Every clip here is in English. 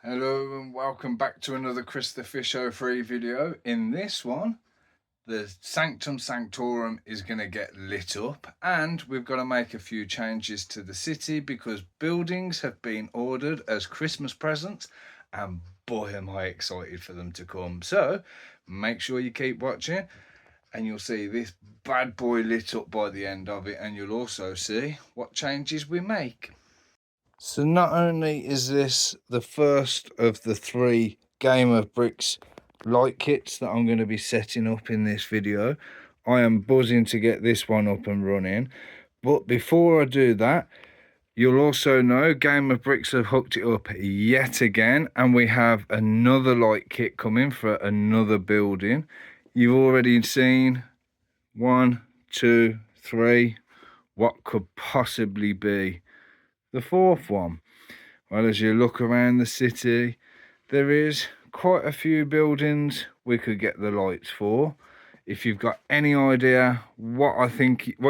Hello and welcome back to another Chris the Fish 03 video. In this one, the Sanctum Sanctorum is going to get lit up and we've got to make a few changes to the city because buildings have been ordered as Christmas presents and boy am I excited for them to come. So make sure you keep watching and you'll see this bad boy lit up by the end of it, and you'll also see what changes we make. So not only is this the first of the 3 Game of Bricks light kits that I'm going to be setting up in this video, I am buzzing to get this one up and running. But before I do that, you'll also know Game of Bricks have hooked it up yet again, and we have another light kit coming for another building. You've already seen 1, 2, 3. What could possibly be the 4th one? Well, as you look around the city, there is quite a few buildings we could get the lights for. If you've got any idea what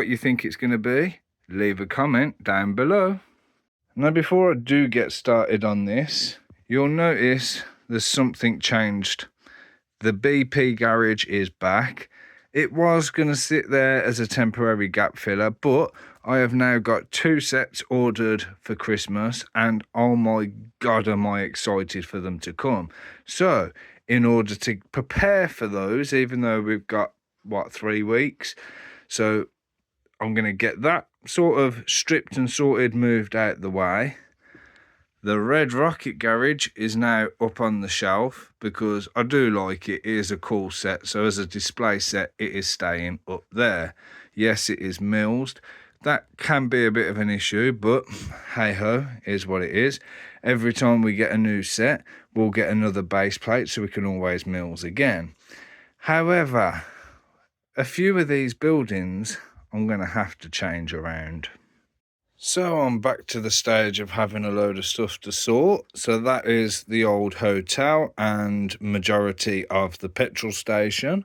you think it's going to be, leave a comment down below. Now, before I do get started on this, you'll notice there's something changed. The BP garage is back. It was going to sit there as a temporary gap filler, but I have now got 2 sets ordered for Christmas, and oh my god am I excited for them to come. So in order to prepare for those, even though we've got 3 weeks, so I'm going to get that sort of stripped and sorted, moved out the way. The Red Rocket garage is now up on the shelf because I do like it. It is a cool set, so as a display set it is staying up there. Yes, it is milled. That can be a bit of an issue, but hey ho, is what it is. Every time we get a new set, we'll get another base plate so we can always mills again. However, a few of these buildings I'm going to have to change around. So I'm back to the stage of having a load of stuff to sort. So that is the old hotel and majority of the petrol station.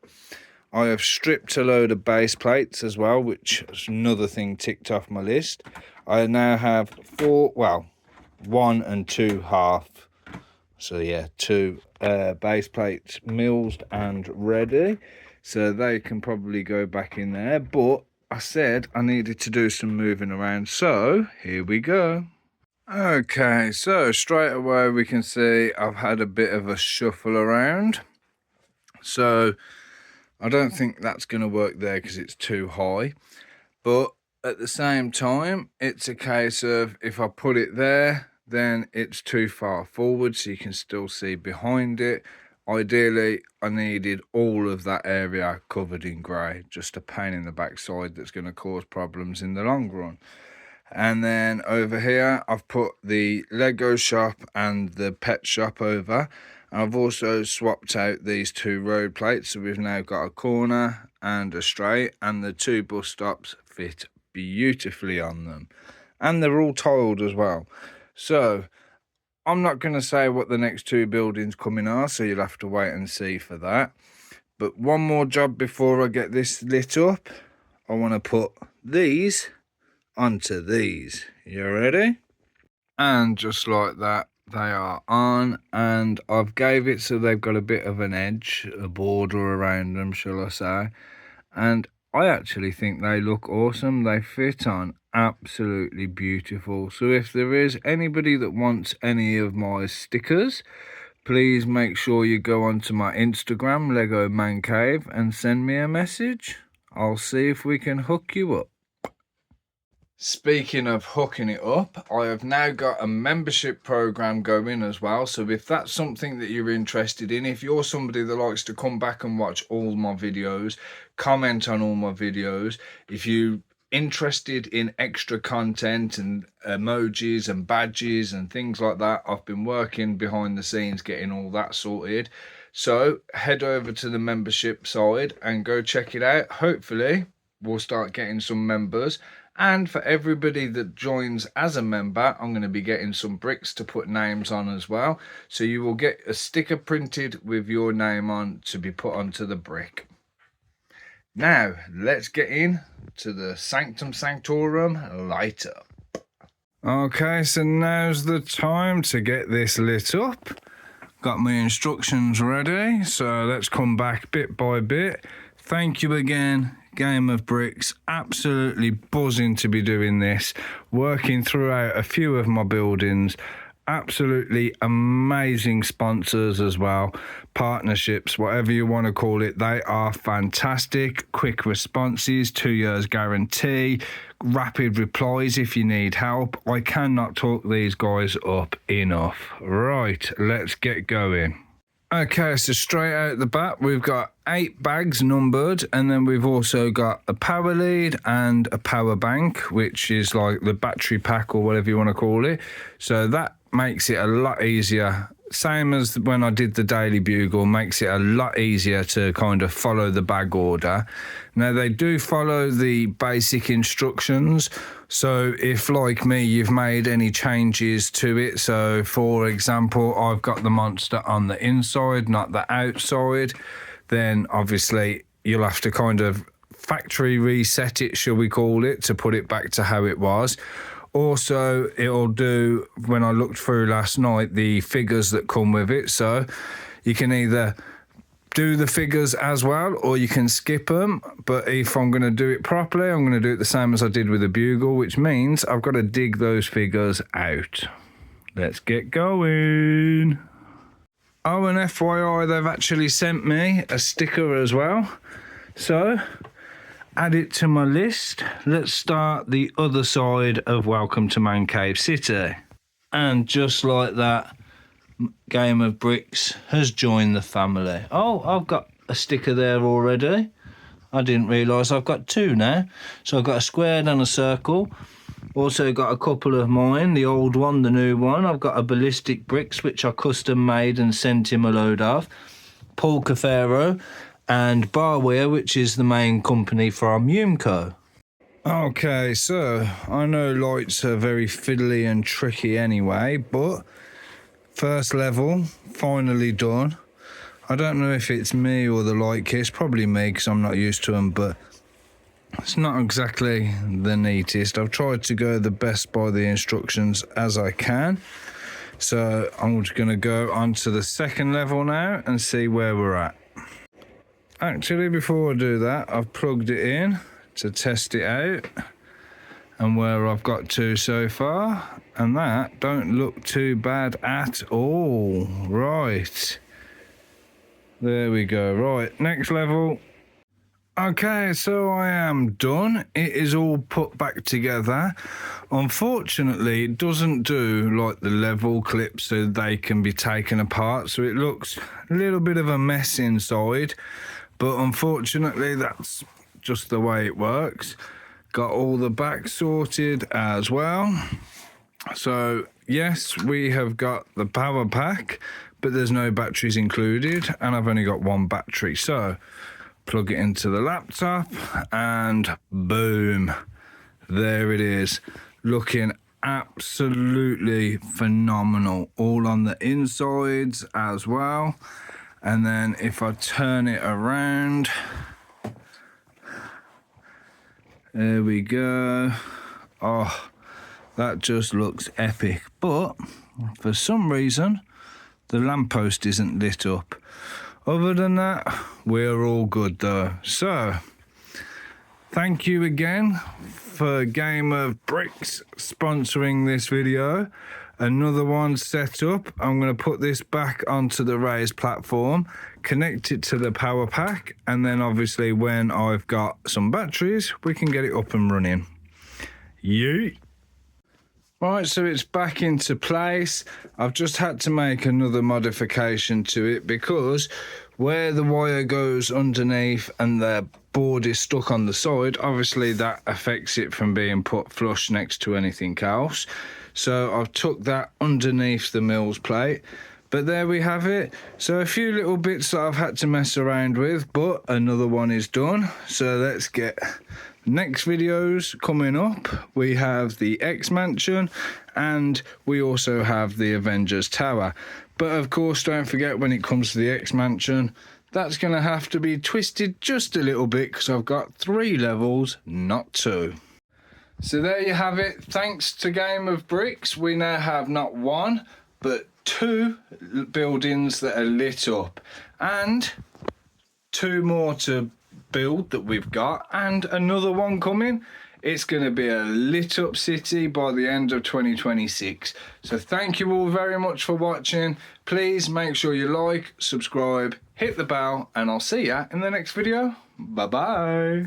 I have stripped a load of base plates as well, which is another thing ticked off my list. I now have 1 and 2 half. So yeah, 2 base plates milled and ready. So they can probably go back in there, but I said I needed to do some moving around, so here we go. Okay, so straight away we can see I've had a bit of a shuffle around. So I don't think that's going to work there because it's too high. But at the same time, it's a case of if I put it there, then it's too far forward so you can still see behind it. Ideally, I needed all of that area covered in grey, just a pain in the backside that's going to cause problems in the long run. And then over here, I've put the Lego shop and the pet shop over. And I've also swapped out these 2 road plates, so we've now got a corner and a straight, and the 2 bus stops fit beautifully on them. And they're all tiled as well. So I'm not going to say what the next 2 buildings coming are, so you'll have to wait and see for that. But one more job before I get this lit up. I want to put these onto these. You ready? And just like that, they are on, and I've gave it so they've got a bit of an edge, a border around them, shall I say. And I actually think they look awesome. They fit on absolutely beautiful. So if there is anybody that wants any of my stickers, please make sure you go onto my Instagram, LegoMancave, and send me a message. I'll see if we can hook you up. Speaking of hooking it up, I have now got a membership program going as well. So if that's something that you're interested in, if you're somebody that likes to come back and watch all my videos, comment on all my videos, if you're interested in extra content and emojis and badges and things like that, I've been working behind the scenes getting all that sorted. So head over to the membership side and go check it out. Hopefully we'll start getting some members. And for everybody that joins as a member, I'm going to be getting some bricks to put names on as well. So you will get a sticker printed with your name on to be put onto the brick. Now, let's get in to the Sanctum Sanctorum light up. Okay, so now's the time to get this lit up. Got my instructions ready, so let's come back bit by bit. Thank you again, Game of Bricks. Absolutely buzzing to be doing this, working throughout a few of my buildings. Absolutely amazing sponsors as well, partnerships, whatever you want to call it. They are fantastic. Quick responses, 2 years guarantee, rapid replies if you need help. I cannot talk these guys up enough. Right, let's get going. Okay, so straight out the bat, we've got 8 bags numbered, and then we've also got a power lead and a power bank, which is like the battery pack or whatever you want to call it. So that makes it a lot easier. Same as when I did the Daily Bugle, makes it a lot easier to kind of follow the bag order. Now, they do follow the basic instructions. So if, like me, you've made any changes to it, so for example, I've got the monster on the inside, not the outside, then obviously you'll have to kind of factory reset it, shall we call it, to put it back to how it was. Also, it'll do, when I looked through last night, the figures that come with it. So you can either do the figures as well, or you can skip them. But if I'm going to do it properly, I'm going to do it the same as I did with the Bugle, which means I've got to dig those figures out. Let's get going. Oh, and FYI, they've actually sent me a sticker as well. So add it to my list. Let's start the other side of Welcome to Mancave City. And just like that, Game of Bricks has joined the family. Oh, I've got a sticker there already. I didn't realise I've got 2 now. So I've got a square and a circle. Also got a couple of mine, the old one, the new one. I've got a ballistic bricks, which I custom made and sent him a load of. Paul Cafaro. And Barware, which is the main company from Umco. Okay, so I know lights are very fiddly and tricky anyway, but first level, finally done. I don't know if it's me or the light kit. It's probably me because I'm not used to them, but it's not exactly the neatest. I've tried to go the best by the instructions as I can. So I'm just going to go on to the second level now and see where we're at. Actually, before I do that, I've plugged it in to test it out and where I've got to so far, and that don't look too bad at all. Right, there we go. Right, next level. Okay, so I am done. It is all put back together. Unfortunately, it doesn't do like the level clips so they can be taken apart, so it looks a little bit of a mess inside. But unfortunately, that's just the way it works. Got all the back sorted as well. So yes, we have got the power pack, but there's no batteries included, and I've only got 1 battery. So plug it into the laptop and boom, there it is. Looking absolutely phenomenal. All on the insides as well. And then if I turn it around, there we go. Oh, that just looks epic. But for some reason, the lamppost isn't lit up. Other than that, we're all good though. So, thank you again for Game of Bricks sponsoring this video. Another one set up. I'm going to put this back onto the raised platform, connect it to the power pack, and then obviously when I've got some batteries, we can get it up and running. Yeet. Right, so it's back into place. I've just had to make another modification to it because where the wire goes underneath and the board is stuck on the side, obviously that affects it from being put flush next to anything else. So I've took that underneath the mills plate, but there we have it. So a few little bits that I've had to mess around with, but another one is done. So let's get next videos coming up. We have the X Mansion and we also have the Avengers Tower. But of course, don't forget when it comes to the X Mansion, that's going to have to be twisted just a little bit because I've got 3 levels, not 2. So there you have it. Thanks to Game of Bricks, we now have not one, but 2 buildings that are lit up. And 2 more to build that we've got, and another one coming. It's going to be a lit up city by the end of 2026. So thank you all very much for watching. Please make sure you like, subscribe, hit the bell, and I'll see ya in the next video. Bye bye.